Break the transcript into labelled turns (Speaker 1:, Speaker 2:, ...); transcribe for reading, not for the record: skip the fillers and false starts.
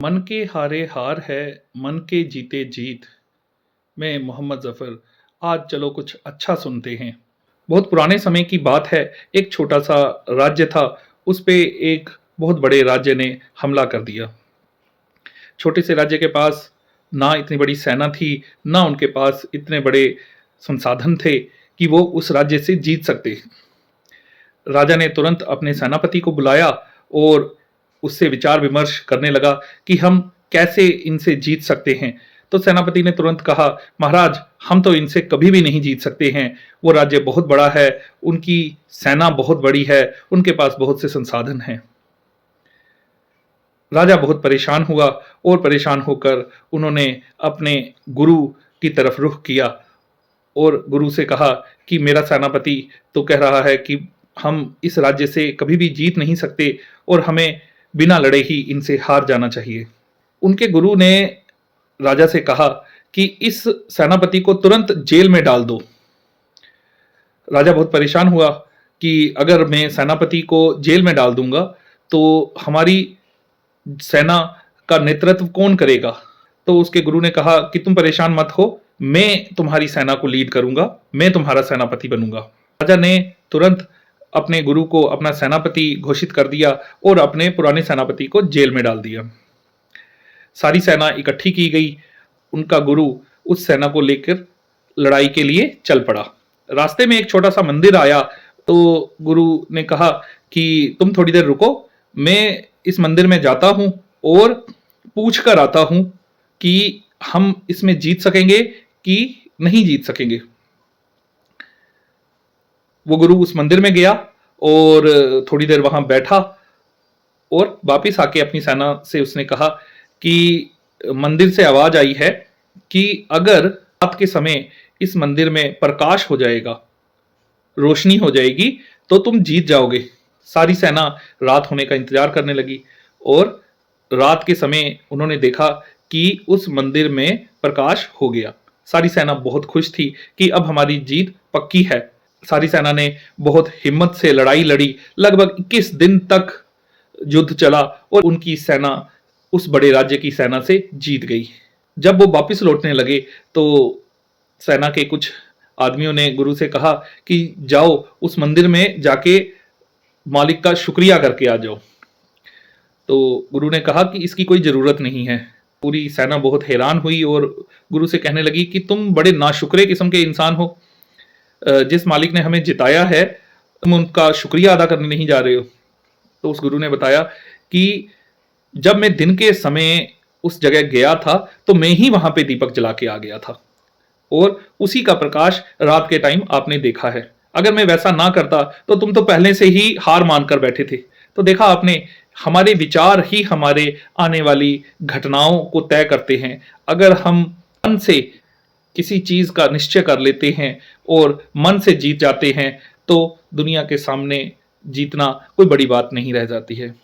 Speaker 1: मन के हारे हार है, मन के जीते जीत। मैं मोहम्मद ज़फ़र। आज चलो कुछ अच्छा सुनते हैं। बहुत पुराने समय की बात है, एक छोटा-सा राज्य था, उस पे एक बहुत बड़े राज्य ने हमला कर दिया। छोटे से राज्य के पास ना इतनी बड़ी सेना थी, ना उनके पास इतने बड़े संसाधन थे कि वो उस राज्य से जीत सकते। राजा ने तुरंत अपने सेनापति को बुलाया और उससे विचार-विमर्श करने लगा कि हम कैसे इनसे जीत सकते हैं। तो सेनापति ने तुरंत कहा, "महाराज, हम तो इनसे कभी भी नहीं जीत सकते हैं। वो राज्य बहुत बड़ा है, उनकी सेना बहुत बड़ी है, उनके पास बहुत से संसाधन हैं।" राजा बहुत परेशान हुआ और परेशान होकर उन्होंने अपने गुरु की तरफ रुख किया और गुरु से कहा कि मेरा सेनापति तो कह रहा है कि हम इस राज्य से कभी भी जीत नहीं सकते और हमें बिना लड़े ही इनसे हार जाना चाहिए। उनके गुरु ने राजा से कहा कि इस सेनापति को तुरंत जेल में डाल दो। राजा बहुत परेशान हुआ कि अगर मैं सेनापति को जेल में डाल दूंगा तो हमारी सेना का नेतृत्व कौन करेगा? तो उसके गुरु ने कहा कि तुम परेशान मत हो, मैं तुम्हारी सेना को लीड करूंगा, मैं तुम्हारा सेनापति बनूंगा। राजा ने तुरंत अपने गुरु को अपना सेनापति घोषित कर दिया और अपने पुराने सेनापति को जेल में डाल दिया। सारी सेना इकट्ठी की गई। उनका गुरु उस सेना को लेकर लड़ाई के लिए चल पड़ा। रास्ते में एक छोटा सा मंदिर आया तो गुरु ने कहा कि तुम थोड़ी देर रुको, मैं इस मंदिर में जाता हूं और पूछ कर आता हूं कि हम इसमें जीत सकेंगे कि नहीं जीत सकेंगे। वो गुरु उस मंदिर में गया और थोड़ी देर वहां बैठा और वापिस आके अपनी सेना से उसने कहा कि मंदिर से आवाज आई है कि अगर रात के समय इस मंदिर में प्रकाश हो जाएगा, रोशनी हो जाएगी, तो तुम जीत जाओगे। सारी सेना रात होने का इंतजार करने लगी और रात के समय उन्होंने देखा कि उस मंदिर में प्रकाश हो गया। सारी सेना बहुत खुश थी कि अब हमारी जीत पक्की है। सारी सेना ने बहुत हिम्मत से लड़ाई लड़ी। लगभग 21 दिन तक युद्ध चला और उनकी सेना उस बड़े राज्य की सेना से जीत गई। जब वो वापस लौटने लगे तो सेना के कुछ आदमियों ने गुरु से कहा कि जाओ उस मंदिर में जाके मालिक का शुक्रिया करके आ जाओ। तो गुरु ने कहा कि इसकी कोई जरूरत नहीं है। पूरी सेना बहुत हैरान हुई और गुरु से कहने लगी कि तुम बड़े नाशुक्रे किस्म के इंसान हो। जिस मालिक ने हमें जिताया है, तुम उनका शुक्रिया अदा करने नहीं जा रहे हो। तो उस गुरु ने बताया कि जब मैं दिन के समय उस जगह गया था तो मैं ही वहां पे दीपक जला के आ गया था और उसी का प्रकाश रात के टाइम आपने देखा है। अगर मैं वैसा ना करता तो तुम तो पहले से ही हार मानकर बैठे थे। तो देखा आपने, हमारे विचार ही हमारे आने वाली घटनाओं को तय करते हैं। अगर हम मन से किसी चीज का निश्चय कर लेते हैं और मन से जीत जाते हैं तो दुनिया के सामने जीतना कोई बड़ी बात नहीं रह जाती है।